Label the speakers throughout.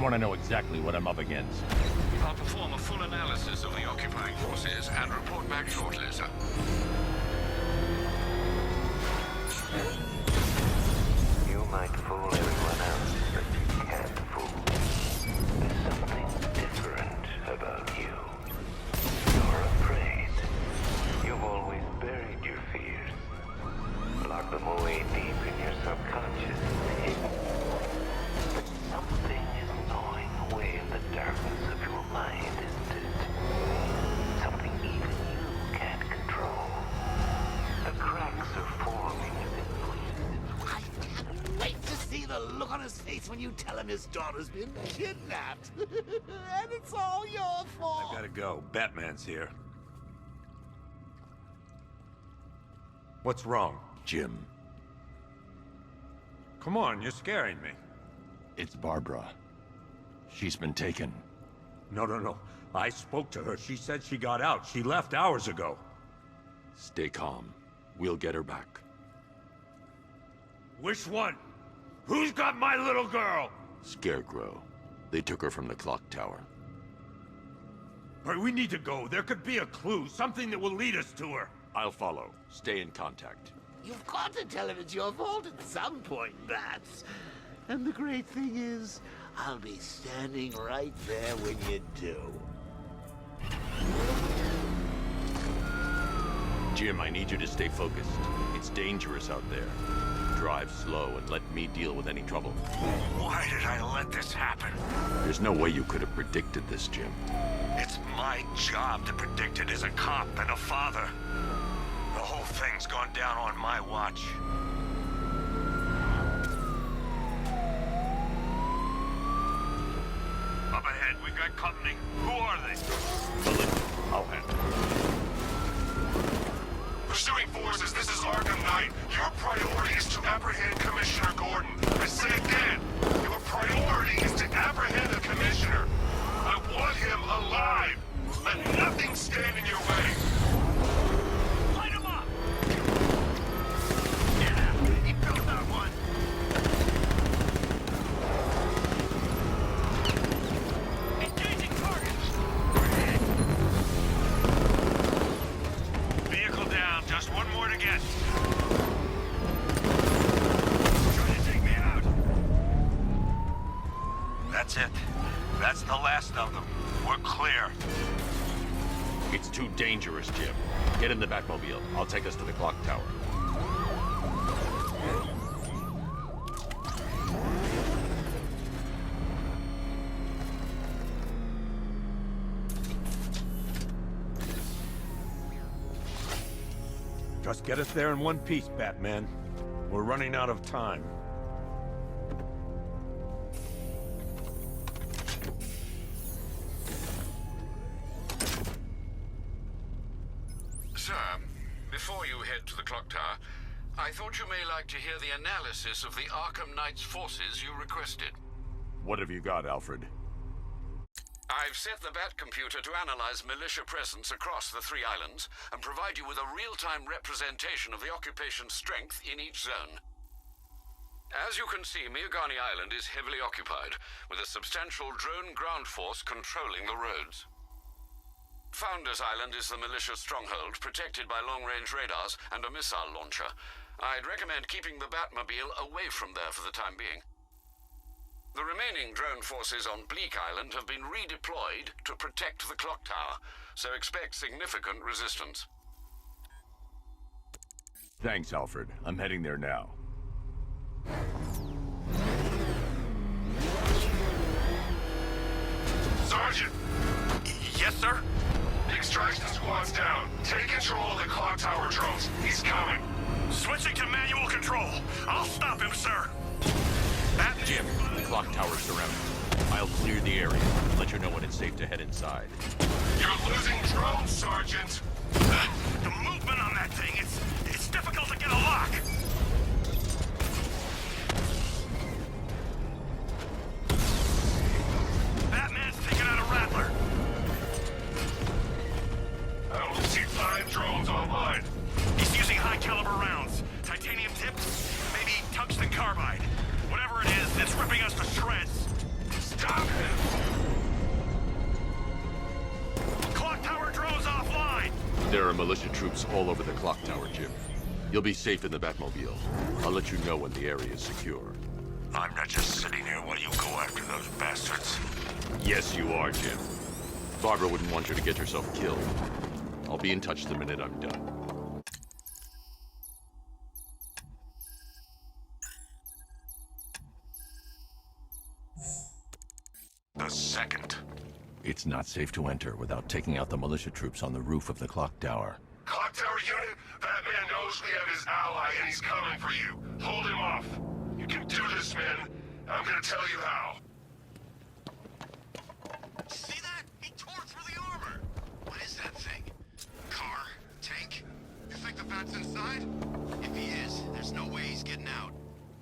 Speaker 1: want to know exactly what I'm up against.
Speaker 2: I'll perform a full analysis of the occupying forces and report back shortly, sir.
Speaker 3: You might fool everyone else, but you can't fool. There's something different about you. You're afraid. You've always buried your fears. Locked them away deep in your subconscious. But something is gnawing away in the darkness of your mind, isn't it? Something even you can't control. The cracks are forming as it pushes its way.
Speaker 4: Wait to see the look on his face when you tell him his daughter's been kidnapped. And it's all your fault.
Speaker 5: I gotta go. Batman's here. What's wrong?
Speaker 1: Jim,
Speaker 5: Come on, you're scaring me.
Speaker 1: it's Barbara. She's been taken.
Speaker 5: No. I spoke to her. She said she got out. She left hours ago.
Speaker 1: Stay calm. We'll get her back.
Speaker 5: Which one? Who's got my little girl?
Speaker 1: Scarecrow. They took her from the clock tower.
Speaker 5: All right, we need to go. There could be a clue, something that will lead us to her.
Speaker 1: I'll follow. Stay in contact.
Speaker 4: You've got to tell him it's your fault at some point, Bats. And the great thing is, I'll be standing right there when you do.
Speaker 1: Jim, I need you to stay focused. It's dangerous out there. Drive slow and let me deal with any trouble.
Speaker 6: Why did I let this happen?
Speaker 1: There's no way you could have predicted this, Jim.
Speaker 6: It's my job to predict it as a cop and a father. The whole thing's gone down on my watch. Up ahead, we got company. Who are they?
Speaker 1: I'll handle it.
Speaker 6: Pursuing forces, this is Arkham Knight. Your priority is to apprehend Commissioner Gordon. I say again, your priority is to apprehend the Commissioner. I want him alive. Let nothing stand in your way. Light him up!
Speaker 4: Yeah, he built that one.
Speaker 6: Engaging targets. Vehicle down. Just one more to get. Trying to take me out. That's it. That's the last of them. We're clear.
Speaker 1: It's too dangerous, Jim. Get in the Batmobile. I'll take us to the clock tower.
Speaker 5: Just get us there in one piece, Batman. We're running out of time.
Speaker 2: Sir, before you head to the clock tower, I thought you may like to hear the analysis of the Arkham Knight's forces you requested.
Speaker 1: What have you got, Alfred?
Speaker 2: I've set the Bat computer to analyze militia presence across the 3 islands and provide you with a real-time representation of the occupation's strength in each zone. As you can see, Miagani Island is heavily occupied, with a substantial drone ground force controlling the roads. Founders Island is the militia stronghold, protected by long-range radars and a missile launcher. I'd recommend keeping the Batmobile away from there for the time being. The remaining drone forces on Bleak Island have been redeployed to protect the clock tower, so expect significant resistance.
Speaker 1: Thanks, Alfred. I'm heading there now.
Speaker 6: Sergeant! Yes, sir? The extraction squad's down. Take control of the clock tower drones. He's coming. Switching to manual control. I'll stop him, sir.
Speaker 1: Jim, the clock tower's surrounded. I'll clear the area and let you know when it's safe to head inside.
Speaker 6: You're losing drones, Sergeant. The movement on that thing, it's difficult to get a lock. Batman's taking out a Rattler. I only see 5 drones online. He's using high-caliber rounds. Titanium tips, maybe tungsten carbide. Whatever it is, it's ripping us to shreds. Stop
Speaker 1: There are militia troops all over the clock tower, Jim. You'll be safe in the Batmobile. I'll let you know when the area is secure.
Speaker 6: I'm not just sitting here while you go after those bastards.
Speaker 1: Yes, you are, Jim. Barbara wouldn't want you to get yourself killed. I'll be in touch the minute I'm done.
Speaker 6: The second.
Speaker 1: It's not safe to enter without taking out the militia troops on the roof of the clock tower.
Speaker 6: Clock Tower unit, that man knows we have his ally and he's coming for you. Hold him off. You can do this, man. I'm gonna tell you how.
Speaker 2: See that? He tore through the armor. What is that thing? Car? Tank? You think the bat's inside? If he is, there's no way he's getting out.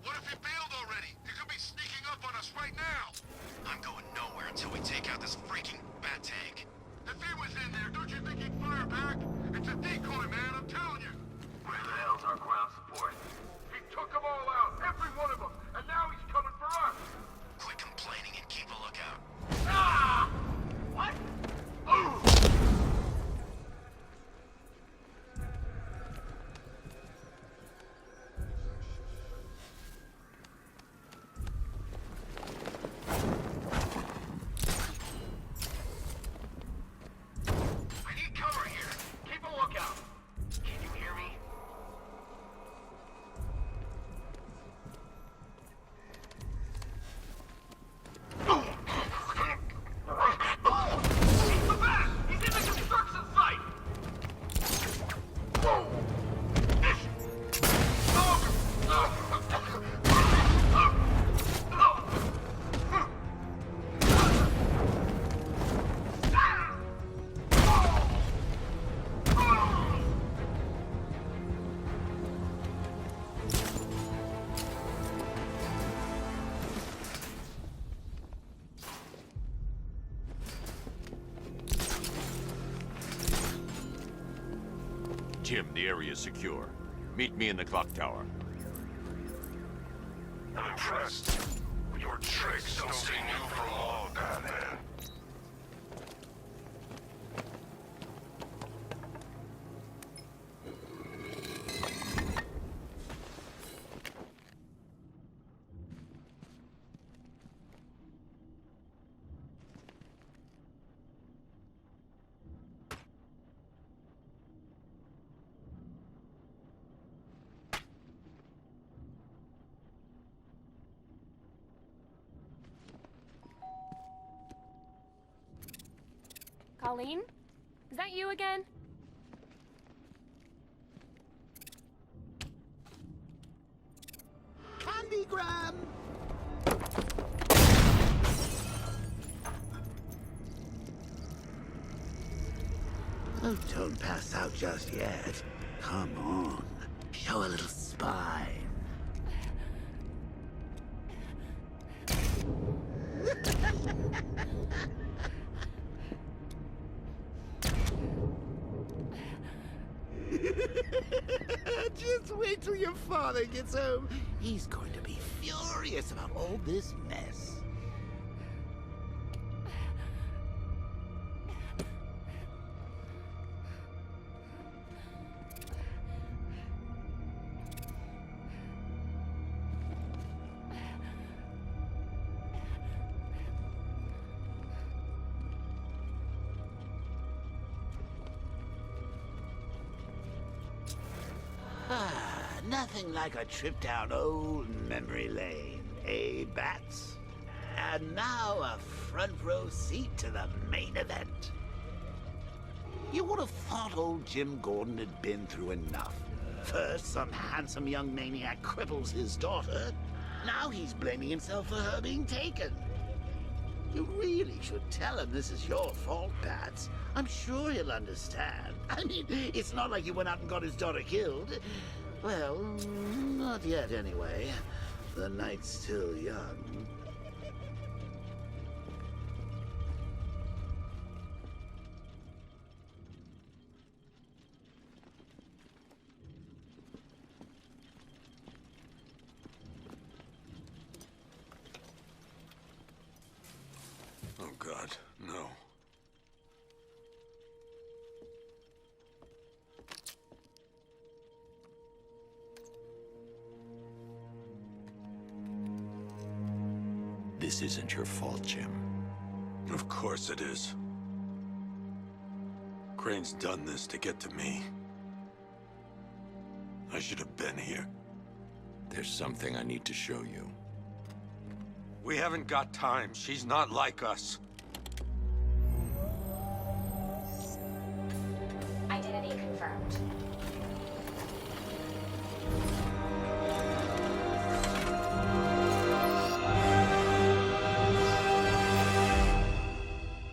Speaker 2: What if he bailed already? He could be sneaking up on us right now. I'm going nowhere until we take out this freaking bat tank. If he was in there, don't you think he'd fire back? It's a decoy, man, I'm telling you. Where the hell's our ground support? He took them all out, every one of them, and now he's coming for us. Quit complaining and keep a lookout. Ah! What? Ooh! I need cover here. Keep a lookout. Can you hear me? He's the best! He's in the construction site!
Speaker 1: Jim, the area is secure. Meet me in the clock tower.
Speaker 6: I'm impressed. Your tricks don't stay new for long, Batman.
Speaker 7: Colleen? Is that you again?
Speaker 4: Candygram! Oh, don't pass out just yet. Come on. Show a little spine. Just wait till your father gets home. He's going to be furious about all this mess. Nothing like a trip down old memory lane, eh, Bats? And now a front row seat to the main event. You would have thought old Jim Gordon had been through enough. First, some handsome young maniac cripples his daughter. Now he's blaming himself for her being taken. You really should tell him this is your fault, Bats. I'm sure he'll understand. I mean, it's not like you went out and got his daughter killed. Well, not yet anyway. The night's still young.
Speaker 6: Oh, God, no.
Speaker 1: This isn't your fault, Jim.
Speaker 8: Of course it is. Crane's done this to get to me. I should have been here.
Speaker 1: There's something I need to show you.
Speaker 8: We haven't got time. She's not like us.
Speaker 9: Identity confirmed.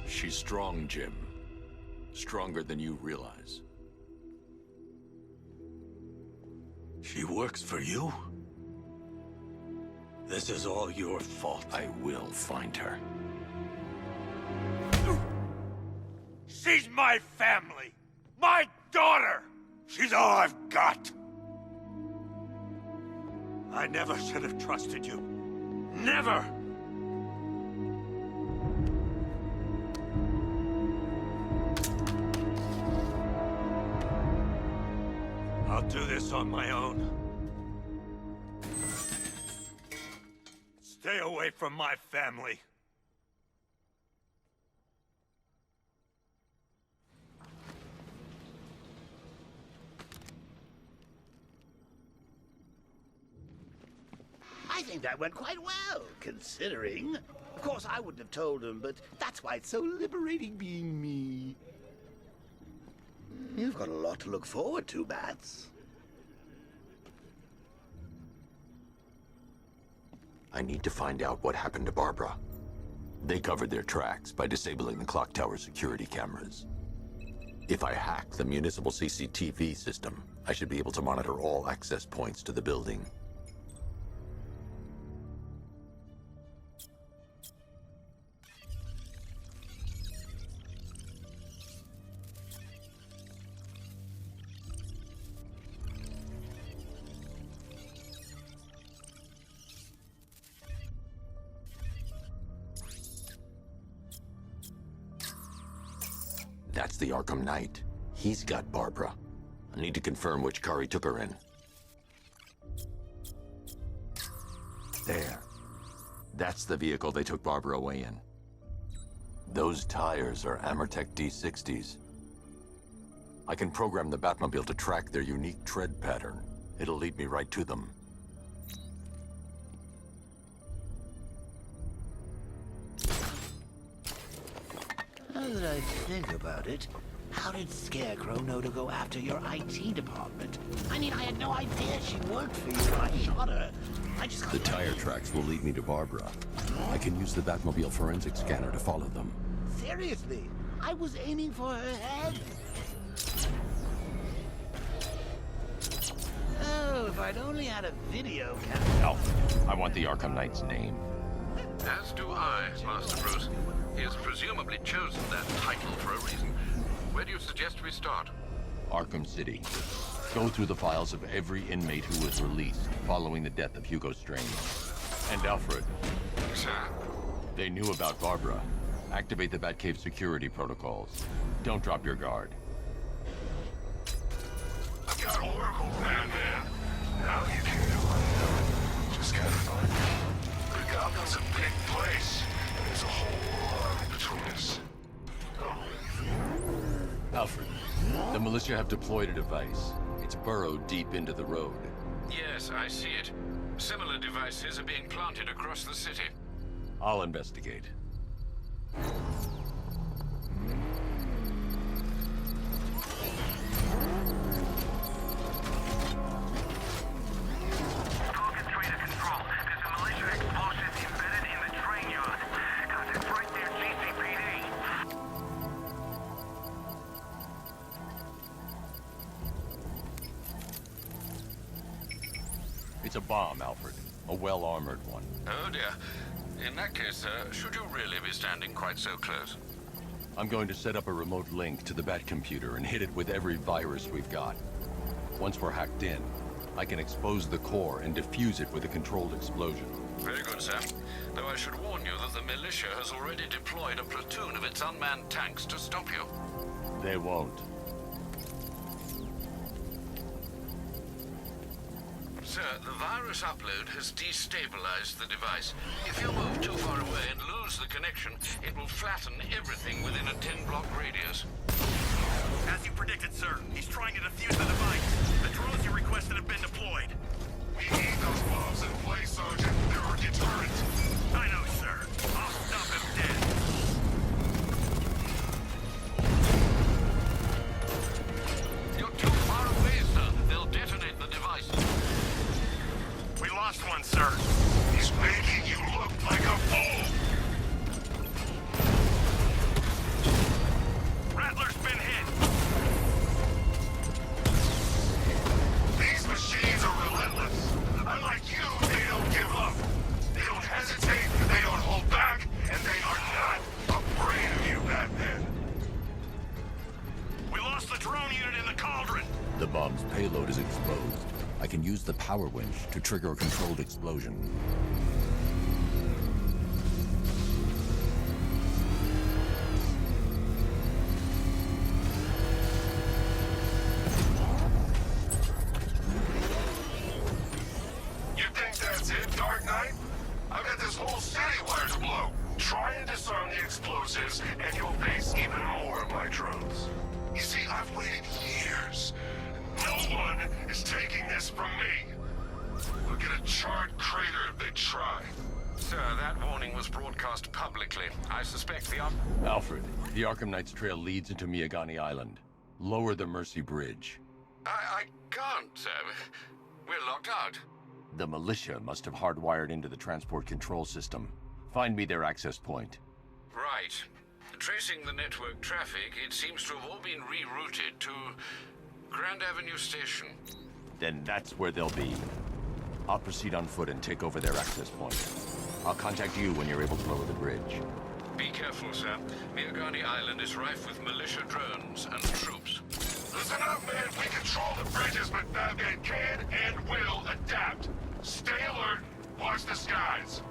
Speaker 1: She's strong, Jim. Stronger than you realize.
Speaker 8: She works for you? This is all your fault.
Speaker 1: I will find her.
Speaker 5: She's my family! My daughter! She's all I've got! I never should have trusted you. Never! I'll do this on my own. Stay away from my family.
Speaker 4: I think that went quite well, considering. Of course, I wouldn't have told him, but that's why it's so liberating being me. You've got a lot to look forward to, Bats.
Speaker 1: I need to find out what happened to Barbara. They covered their tracks by disabling the clock tower security cameras. If I hack the municipal CCTV system, I should be able to monitor all access points to the building. That's the Arkham Knight. He's got Barbara. I need to confirm which car he took her in. There. That's the vehicle they took Barbara away in. Those tires are Amertech D60s. I can program the Batmobile to track their unique tread pattern. It'll lead me right to them.
Speaker 4: Now that I think about it, how did Scarecrow know to go after your IT department? I mean, I had no idea she worked for you when I shot her. I just got
Speaker 1: The tire tracks will lead me to Barbara. I can use the Batmobile forensic scanner to follow them.
Speaker 4: Seriously, I was aiming for her head. Oh, if I'd only had a video camera.
Speaker 1: Alfred, I want the Arkham Knight's name.
Speaker 2: As do I, Master Bruce. He has presumably chosen that title for a reason. Where do you suggest we start?
Speaker 1: Arkham City. Go through the files of every inmate who was released following the death of Hugo Strange. And Alfred.
Speaker 2: Sir?
Speaker 1: They knew about Barbara. Activate the Batcave security protocols. Don't drop your guard.
Speaker 6: I got Oracle, man. Now you can do it. Just gotta find it. Gotham's a big place, and there's a whole lot between us.
Speaker 1: Alfred, the militia have deployed a device. It's burrowed deep into the road.
Speaker 2: Yes, I see it. Similar devices are being planted across the city.
Speaker 1: I'll investigate. It's a bomb, Alfred. A well-armored one.
Speaker 2: Oh dear. In that case, should you really be standing quite so close?
Speaker 1: I'm going to set up a remote link to the Batcomputer and hit it with every virus we've got. Once we're hacked in, I can expose the core and defuse it with a controlled explosion.
Speaker 2: Very good, sir. Though I should warn you that the militia has already deployed a platoon of its unmanned tanks to stop you.
Speaker 1: They won't.
Speaker 2: Sir, the virus upload has destabilized the device. If you move too far away and lose the connection, it will flatten everything within a 10-block radius.
Speaker 10: As you predicted, sir, he's trying to defuse the device. The drones you requested have been deployed.
Speaker 6: We need those bombs in place, Sergeant. They're our deterrent.
Speaker 10: I know, sir. I'll stop him dead.
Speaker 2: You're too far away, sir. They'll detonate the device.
Speaker 10: We lost one, sir.
Speaker 6: He's making you look like a fool.
Speaker 10: Rattler's been hit.
Speaker 6: These machines are relentless. Unlike you, they don't give up. They don't hesitate, they don't hold back, and they are not afraid of you, Batman.
Speaker 10: We lost the drone unit in the cauldron.
Speaker 1: The bomb's payload is exposed. I can use the power winch to trigger a controlled explosion.
Speaker 6: You think that's it, Dark Knight? I've got this whole city wired to blow. Try and disarm the explosives, and you'll face even more of my drones. You see, I've waited years. No one is taking this from me. Look at a charred crater if they try.
Speaker 2: Sir, that warning was broadcast publicly. I suspect the
Speaker 1: Alfred, the Arkham Knight's trail leads into Miagani Island. Lower the Mercy Bridge.
Speaker 2: I can't, sir. We're locked out.
Speaker 1: The militia must have hardwired into the transport control system. Find me their access point.
Speaker 2: Right. Tracing the network traffic, it seems to have all been rerouted to Grand Avenue Station.
Speaker 1: Then that's where they'll be. I'll proceed on foot and take over their access point. I'll contact you when you're able to lower the bridge.
Speaker 2: Be careful, sir. Miagani Island is rife with militia drones and troops.
Speaker 6: Listen up, man. We control the bridges, but Batman can and will adapt. Stay alert. Watch the skies.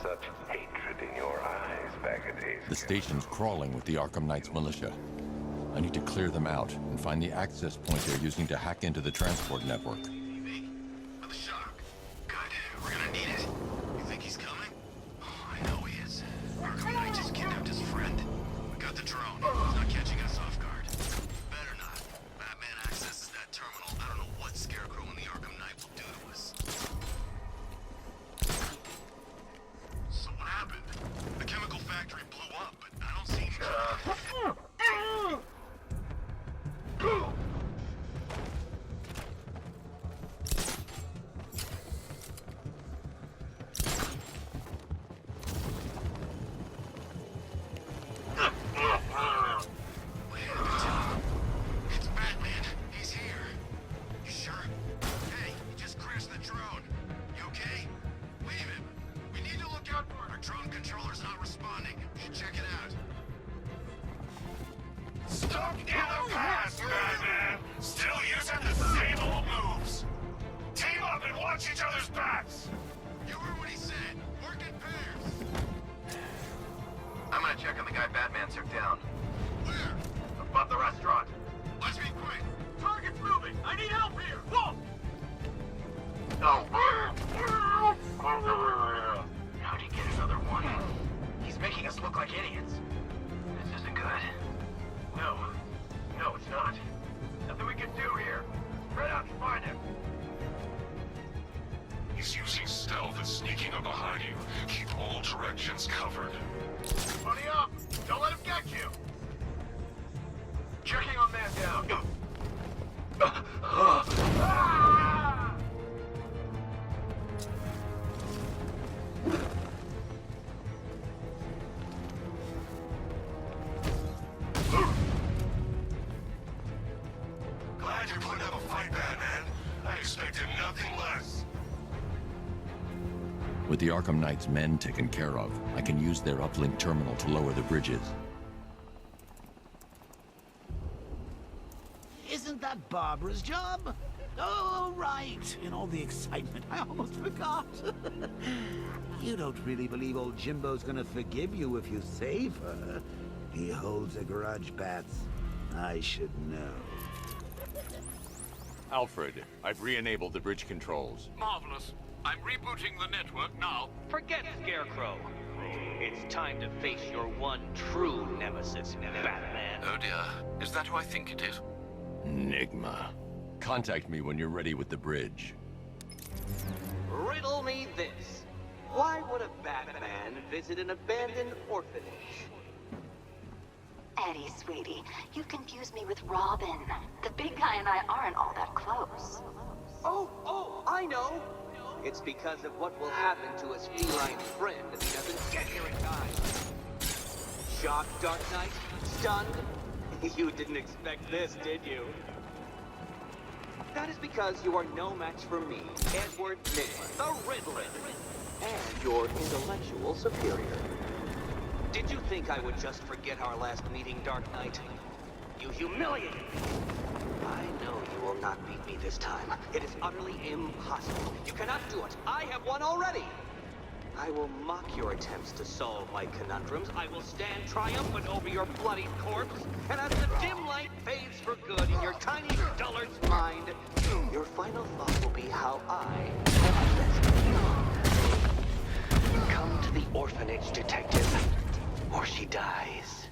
Speaker 3: Such hatred in your eyes back a days
Speaker 1: The
Speaker 3: ago.
Speaker 1: station's crawling with the Arkham Knight's militia. I need to clear them out and find the access point they're using to hack into the transport network.
Speaker 10: For the shock. Good. We're gonna need it. You think he's coming? Oh, I know he is. Arkham Knight just kidnapped his friend. We got the drone. He's not catching us off guard. Better not. Batman accesses that terminal. I don't know what Scarecrow and the Arkham Knight will do to us. So what happened? The chemical factory blew up, but I don't see any... It's Batman. He's here. You sure? Hey, he just crashed the drone. You okay? Leave him. We need to look out for it. Our drone controller's not responding. You should check it out.
Speaker 6: Stuck in the past, Batman. Still using the same old moves. Team up and watch each other's backs.
Speaker 10: You heard what he said. Work in pairs.
Speaker 11: I'm gonna check on the guy Batman took down.
Speaker 10: Where?
Speaker 11: Above the restaurant.
Speaker 10: Let's be quick.
Speaker 11: Target's moving! I need help here! Whoa! How'd he get another one? He's making us look like idiots. This isn't good. No. No, it's not. Nothing we can do here. Spread out and find him.
Speaker 6: He's using stealth and sneaking up behind you. Keep all directions covered.
Speaker 11: Buddy up! Don't let him get you! Checking on man down.
Speaker 6: Glad you're putting up a fight, Batman. I expected nothing less.
Speaker 1: With the Arkham Knight's men taken care of, I can use their uplink terminal to lower the bridges.
Speaker 4: Isn't that Barbara's job? Oh, right. In all the excitement, I almost forgot. You don't really believe old Jimbo's gonna forgive you if you save her. He holds a grudge, Bats. I should know.
Speaker 1: Alfred, I've re-enabled the bridge controls.
Speaker 2: Marvelous. I'm rebooting the network now.
Speaker 11: Forget Scarecrow. It's time to face your one true nemesis, Batman.
Speaker 2: Oh dear. Is that who I think it is?
Speaker 1: Enigma. Contact me when you're ready with the bridge.
Speaker 11: Riddle me this. Why would a Batman visit an abandoned orphanage?
Speaker 9: Eddie, sweetie, you confused me with Robin. The big guy and I aren't all that close.
Speaker 11: Oh, I know! It's because of what will happen to his feline friend if he doesn't get here in time. Shocked, Dark Knight? Stunned? You didn't expect this, did you? That is because you are no match for me, Edward Nygma, the Riddler, and your intellectual superior. Did you think I would just forget our last meeting, Dark Knight? You humiliated me. I know you will not beat me this time. It is utterly impossible. You cannot do it. I have won already. I will mock your attempts to solve my conundrums. I will stand triumphant over your bloody corpse. And as the dim light fades for good in your tiny dullard's mind, your final thought will be how I come to the orphanage, detective, or she dies.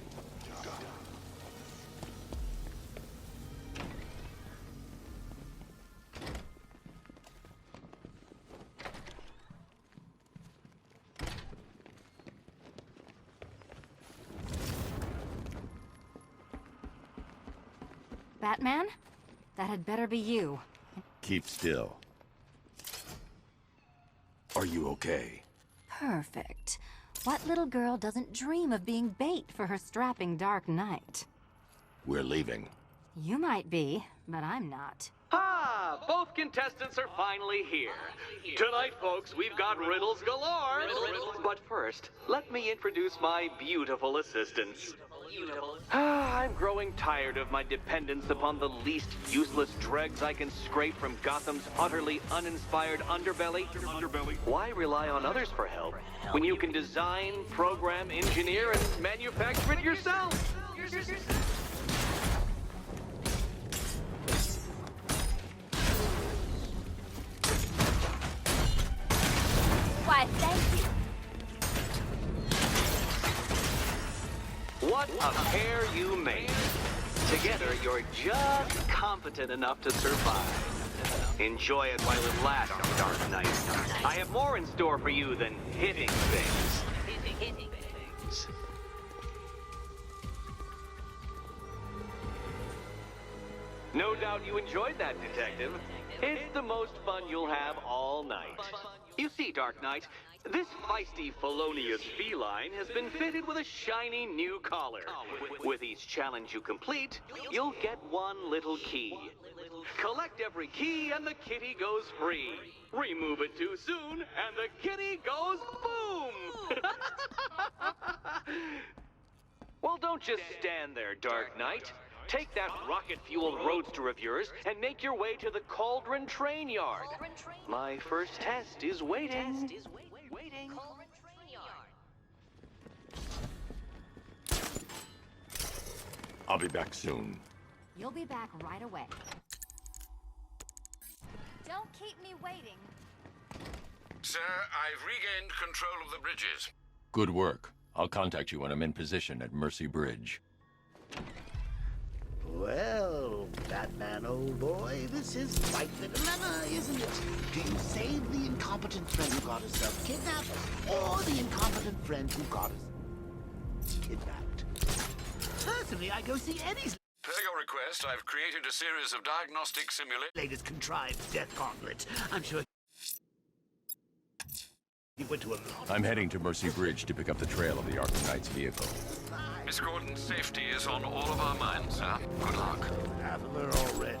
Speaker 7: Batman? That had better be you.
Speaker 1: Keep still. Are you okay?
Speaker 7: Perfect. What little girl doesn't dream of being bait for her strapping Dark Knight?
Speaker 1: We're leaving.
Speaker 7: You might be, but I'm not.
Speaker 11: Ah, both contestants are finally here. Tonight, folks, we've got riddles galore. But first, let me introduce my beautiful assistants. I'm growing tired of my dependence upon the least useless dregs I can scrape from Gotham's utterly uninspired underbelly. Why rely on others for help when you can design, program, engineer, and manufacture it yourself?
Speaker 7: Why, thank you.
Speaker 11: What a pair you made. Together, you're just competent enough to survive. Enjoy it while it lasts, Dark Knight. I have more in store for you than hitting things. No doubt you enjoyed that, Detective. It's the most fun you'll have all night. You see, Dark Knight, this feisty, felonious feline has been fitted with a shiny new collar. With each challenge you complete, you'll get one little key. Collect every key and the kitty goes free. Remove it too soon and the kitty goes boom! Well, don't just stand there, Dark Knight. Take that rocket-fueled roadster of yours and make your way to the Cauldron Train Yard. My first test is waiting.
Speaker 1: I'll be back soon.
Speaker 7: You'll be back right away. Don't keep me waiting.
Speaker 2: Sir, I've regained control of the bridges.
Speaker 1: Good work. I'll contact you when I'm in position at Mercy Bridge.
Speaker 4: Well, Batman, old boy, this is quite the dilemma, isn't it? Do you save the incompetent friend who got herself kidnapped, or the incompetent friend who got us kidnapped? Personally, I go see Eddie's
Speaker 2: Per your request, I've created a series of diagnostic simulations.
Speaker 4: latest contrived death gauntlet. I'm sure he went to a...
Speaker 1: I'm heading to Mercy Bridge to pick up the trail of the Arkham Knight's vehicle.
Speaker 2: Miss Gordon's safety is on all of our minds, sir. Good luck.
Speaker 4: Half of her already.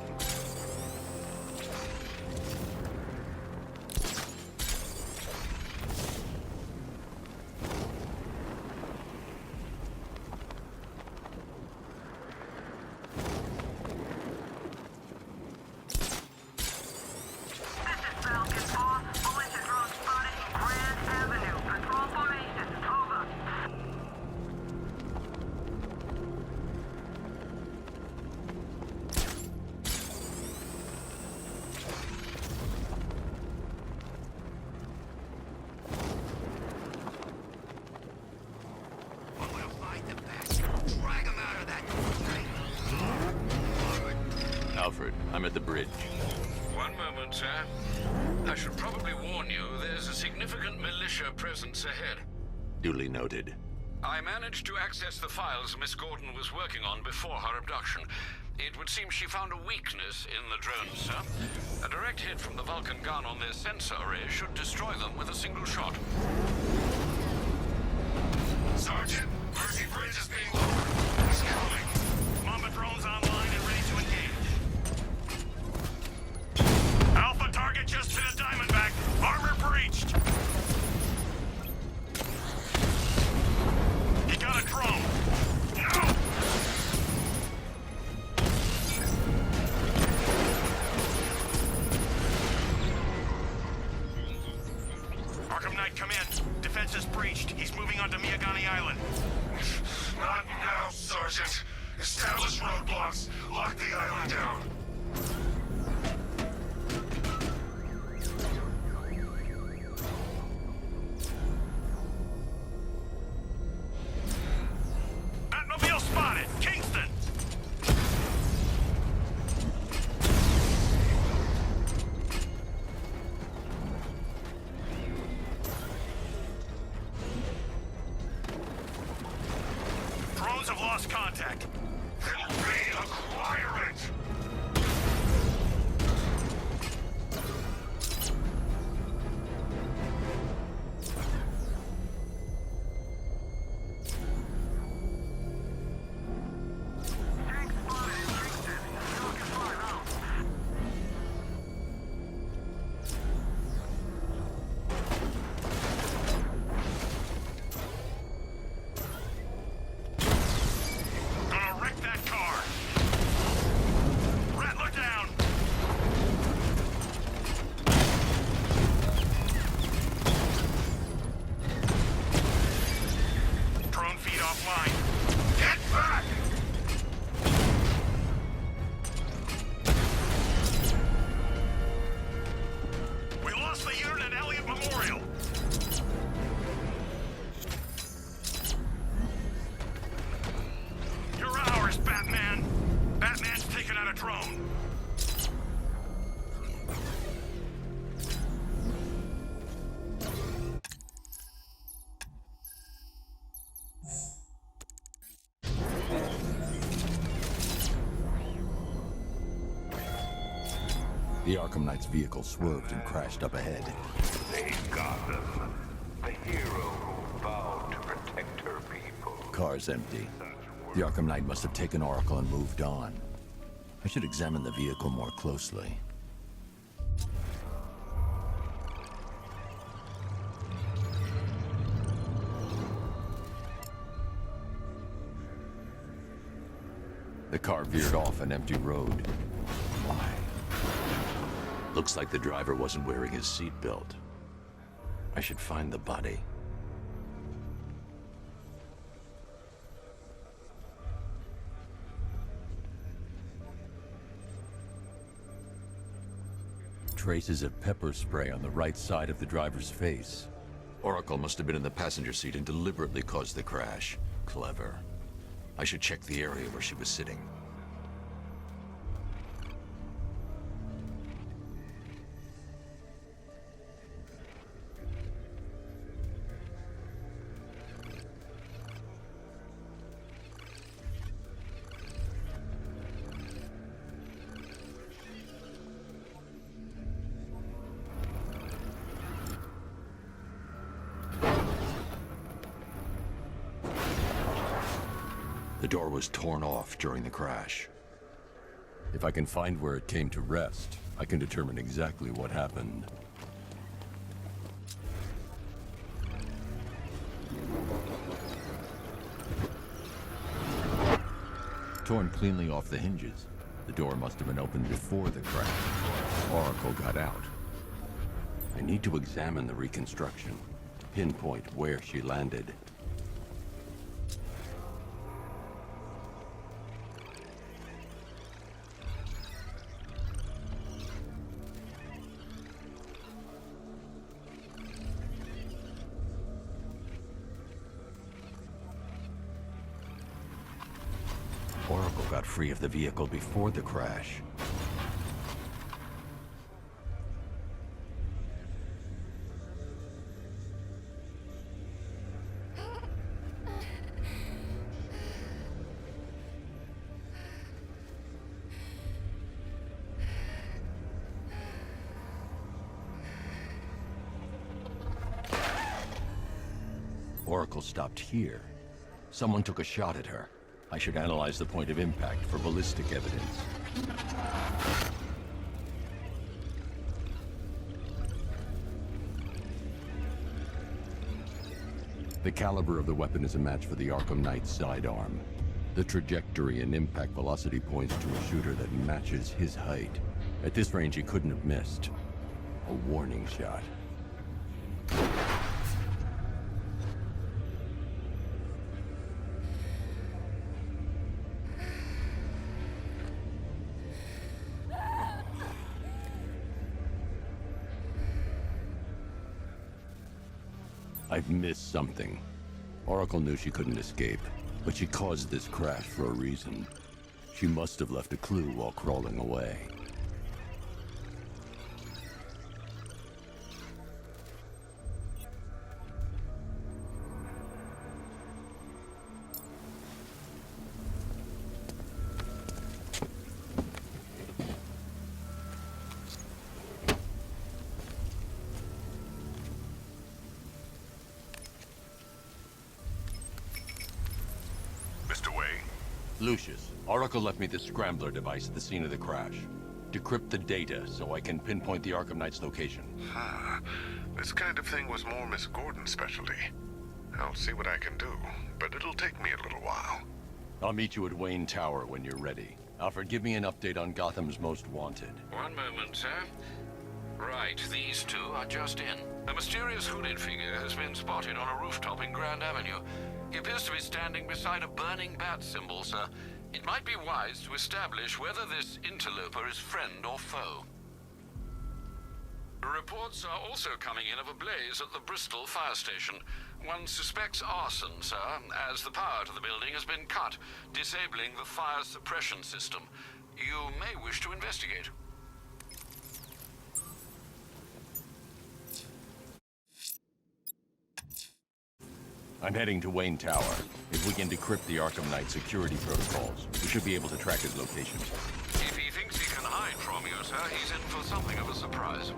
Speaker 1: Alfred, I'm at the bridge.
Speaker 2: One moment, sir. I should probably warn you, there's a significant militia presence ahead.
Speaker 1: Duly noted.
Speaker 2: I managed to access the files Miss Gordon was working on before her abduction. It would seem she found a weakness in the drones, sir. A direct hit from the Vulcan gun on their sensor array should destroy them with a single shot.
Speaker 6: Sergeant, Mercy Bridge is being lowered. He's coming.
Speaker 11: Mamba drones online and ready to engage. Alpha target just hit a Diamondback. Armor breached. He got a drone. No! Arkham Knight, come in. Defense is breached. He's moving onto Miyagani Island.
Speaker 6: Not now, Sergeant. Establish roadblocks. Lock the island down.
Speaker 11: Batmobile spotted! Kingston! Drones have lost contact.
Speaker 6: Then reacquire it.
Speaker 11: Gonna wreck that car. Rattler down. Drone feed offline.
Speaker 6: Get back!
Speaker 11: We lost the unit at Elliott Memorial. You're ours, Batman. Batman's taking out a drone.
Speaker 1: The Arkham Knight's vehicle swerved and crashed up ahead.
Speaker 3: They got them. The hero who vowed to protect her people.
Speaker 1: Car's empty. The Arkham Knight must have taken Oracle and moved on. I should examine the vehicle more closely. The car veered off an empty road. Why? Looks like the driver wasn't wearing his seatbelt. I should find the body. Traces of pepper spray on the right side of the driver's face. Oracle must have been in the passenger seat and deliberately caused the crash. Clever. I should check the area where she was sitting. The door was torn off during the crash. If I can find where it came to rest, I can determine exactly what happened. Torn cleanly off the hinges. The door must have been opened before the crash. Oracle got out. I need to examine the reconstruction, pinpoint where she landed. Oracle got free of the vehicle before the crash. Oracle stopped here. Someone took a shot at her. I should analyze the point of impact for ballistic evidence. The caliber of the weapon is a match for the Arkham Knight's sidearm. The trajectory and impact velocity points to a shooter that matches his height. At this range, he couldn't have missed. A warning shot. I've missed something. Oracle knew she couldn't escape, but she caused this crash for a reason. She must have left a clue while crawling away.
Speaker 6: Mr. Wayne?
Speaker 1: Lucius, Oracle left me the scrambler device at the scene of the crash. Decrypt the data so I can pinpoint the Arkham Knight's location.
Speaker 6: This kind of thing was more Miss Gordon's specialty. I'll see what I can do, but it'll take me a little while.
Speaker 1: I'll meet you at Wayne Tower when you're ready. Alfred, give me an update on Gotham's Most Wanted.
Speaker 2: One moment, sir. Right, these two are just in. A mysterious hooded figure has been spotted on a rooftop in Grand Avenue. He appears to be standing beside a burning bat symbol, sir. It might be wise to establish whether this interloper is friend or foe. Reports are also coming in of a blaze at the Bristol fire station. One suspects arson, sir, as the power to the building has been cut, disabling the fire suppression system. You may wish to investigate.
Speaker 1: I'm heading to Wayne Tower. If we can decrypt the Arkham Knight security protocols, we should be able to track his location.
Speaker 2: If he thinks he can hide from you, sir, he's in for something of a surprise.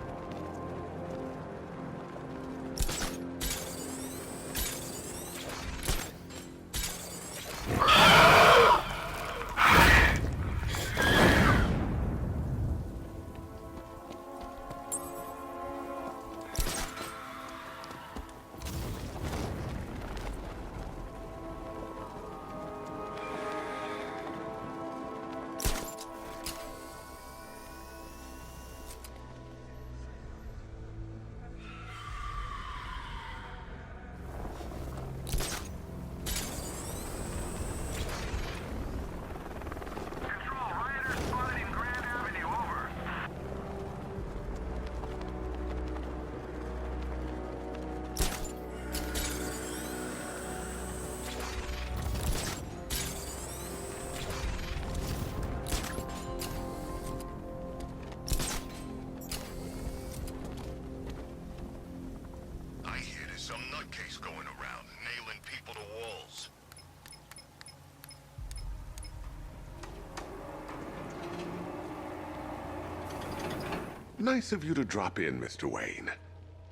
Speaker 6: Nice of you to drop in, Mr. Wayne.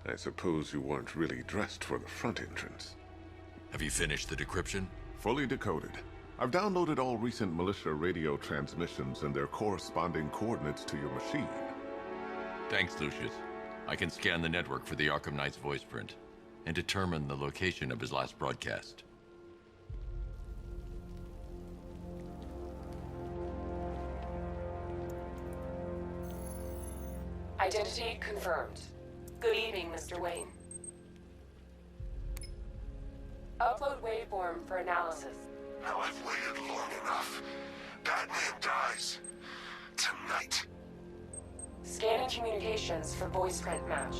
Speaker 6: I suppose you weren't really dressed for the front entrance.
Speaker 1: Have you finished the decryption?
Speaker 6: Fully decoded. I've downloaded all recent militia radio transmissions and their corresponding coordinates to your machine.
Speaker 1: Thanks, Lucius. I can scan the network for the Arkham Knight's voice print and determine the location of his last broadcast.
Speaker 12: Identity confirmed. Good evening, Mr. Wayne. Upload waveform for analysis.
Speaker 6: Now I've waited long enough. Batman dies. Tonight.
Speaker 12: Scanning communications for voice print match.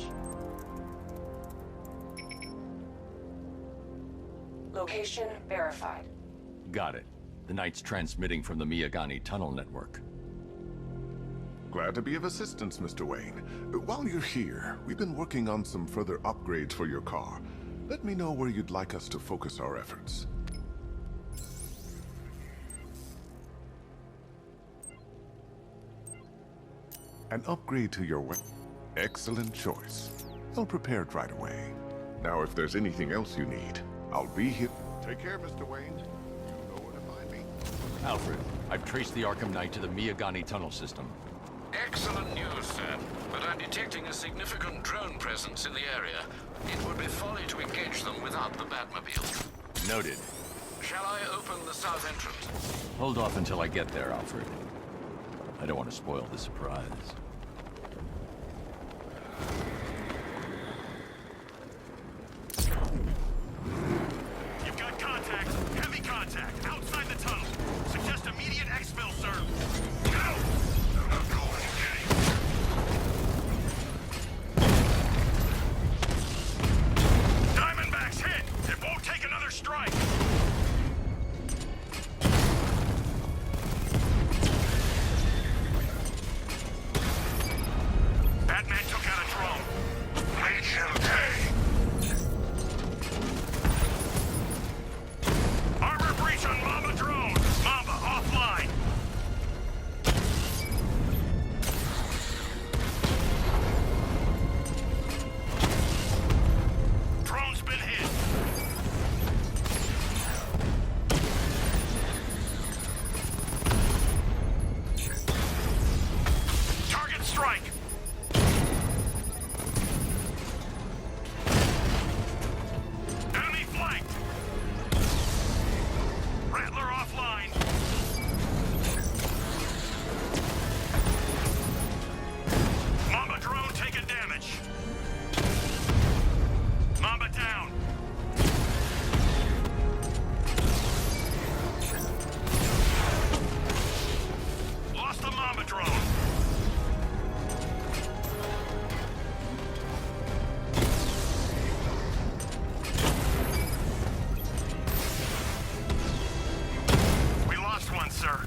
Speaker 12: Location verified.
Speaker 1: Got it. The Knight's transmitting from the Miyagani tunnel network.
Speaker 6: Glad to be of assistance, Mr. Wayne. While you're here, we've been working on some further upgrades for your car. Let me know where you'd like us to focus our efforts. An upgrade to your weapon. Excellent choice. I'll prepare it right away. Now, if there's anything else you need, I'll be here. Take care, Mr. Wayne. You know where to find me.
Speaker 1: Alfred, I've traced the Arkham Knight to the Miyagani tunnel system.
Speaker 2: Excellent news, sir. But I'm detecting a significant drone presence in the area. It would be folly to engage them without the Batmobile.
Speaker 1: Noted.
Speaker 2: Shall I open the south entrance?
Speaker 1: Hold off until I get there, Alfred. I don't want to spoil the surprise.
Speaker 6: You've got contact. Heavy contact. Outside the tunnel. Suggest immediate exfil, sir. No! I'm not going to Diamondbacks hit! It won't take another strike! Batman took out a drone. Make him pay! Armor breach on Mamba drone! Mamba offline! Drone's been hit! Target strike! Enemy flanked! Rattler offline! Mamba drone taking damage! Mamba down! Lost the Mamba drone! We lost one, sir.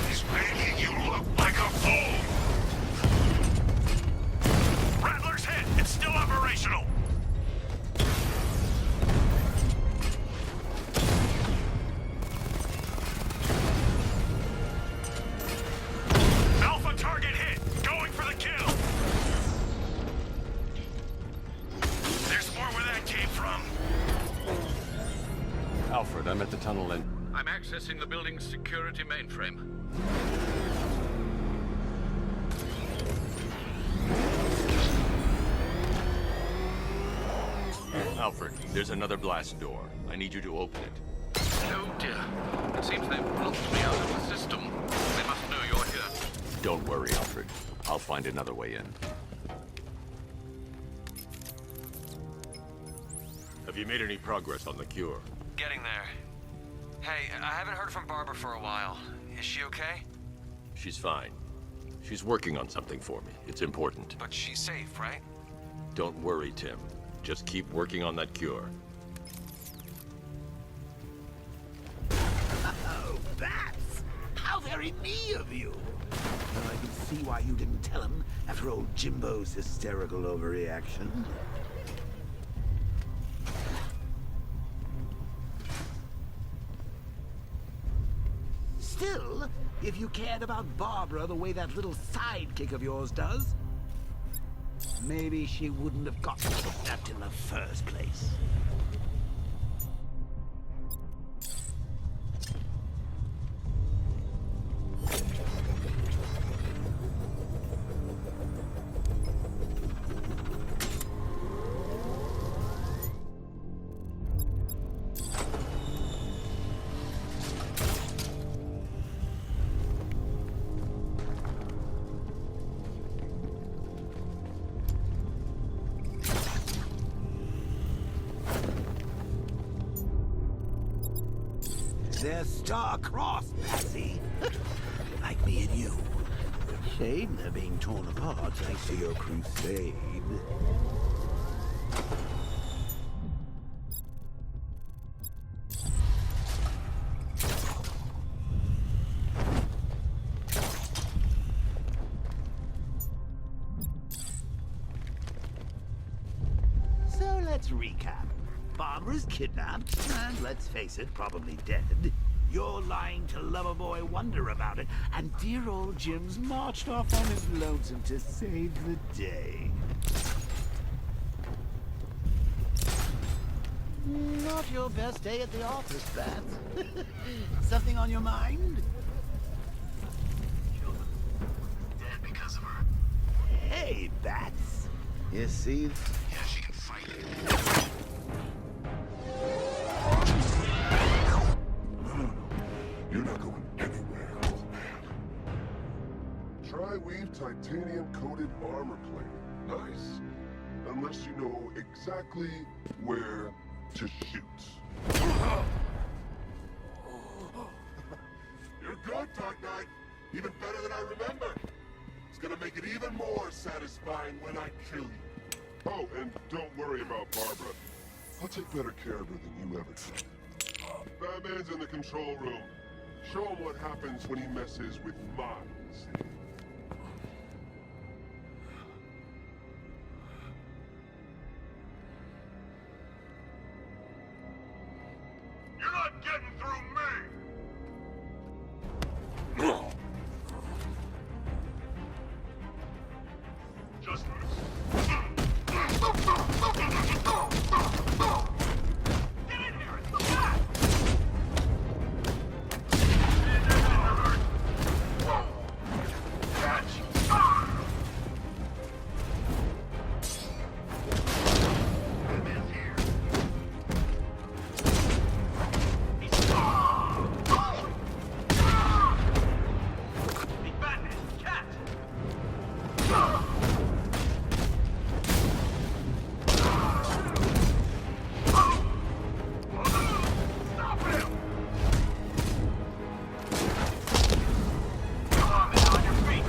Speaker 6: He's making you look like a fool! Rattler's hit! It's still operational! Alpha target hit! Going for the kill! There's more where that came from.
Speaker 1: Alfred, I'm at the tunnel end.
Speaker 2: I'm accessing the building's security mainframe.
Speaker 1: Alfred, there's another blast door. I need you to open it.
Speaker 2: Oh dear. It seems they've blocked me out of the system. They must know you're here.
Speaker 1: Don't worry, Alfred. I'll find another way in. Have you made any progress on the cure?
Speaker 11: Getting there. Hey, I haven't heard from Barbara for a while. Is she okay?
Speaker 1: She's fine. She's working on something for me. It's important.
Speaker 11: But she's safe, right?
Speaker 1: Don't worry, Tim. Just keep working on that cure.
Speaker 4: Oh, Bats! How very me of you! Now I can see why you didn't tell him after old Jimbo's hysterical overreaction. Still, if you cared about Barbara the way that little sidekick of yours does, maybe she wouldn't have gotten kidnapped in the first place. They're star-crossed, Patsy. Like me and you. Shame they're being torn apart thanks to your crusade. So let's recap. Barbara's kidnapped, and let's face it, probably dead. You're lying to Loverboy Wonder about it, and dear old Jim's marched off on his lonesome to save the day. Not your best day at the office, Bats. Something on your mind?
Speaker 10: Killed him. Dead because of her.
Speaker 4: Hey, Bats. You see?
Speaker 10: Yeah, she can fight.
Speaker 6: No. You're not going anywhere, old man. Tri-weave titanium-coated armor plate. Nice. Unless you know exactly where to shoot. You're good, Dark Knight. Even better than I remember. It's gonna make it even more satisfying when I kill you. Oh, and don't worry about Barbara. I'll take better care of her than you ever did. Batman's in the control room. Show him what happens when he messes with minds. You're not getting through me! Just miss. Get in here! It's the bat! Catch! Batman's here. He's Batman! Cat! Stop him! Come on, man, on your feet!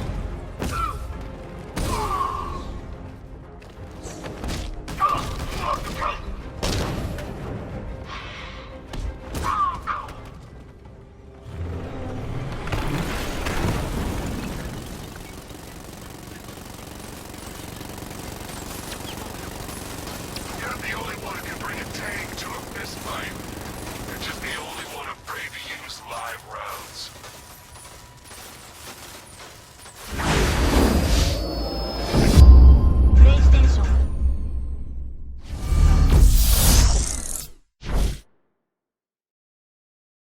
Speaker 6: You're the only one who can bring a tank to a fist fight. You're just the only one afraid to use live rounds.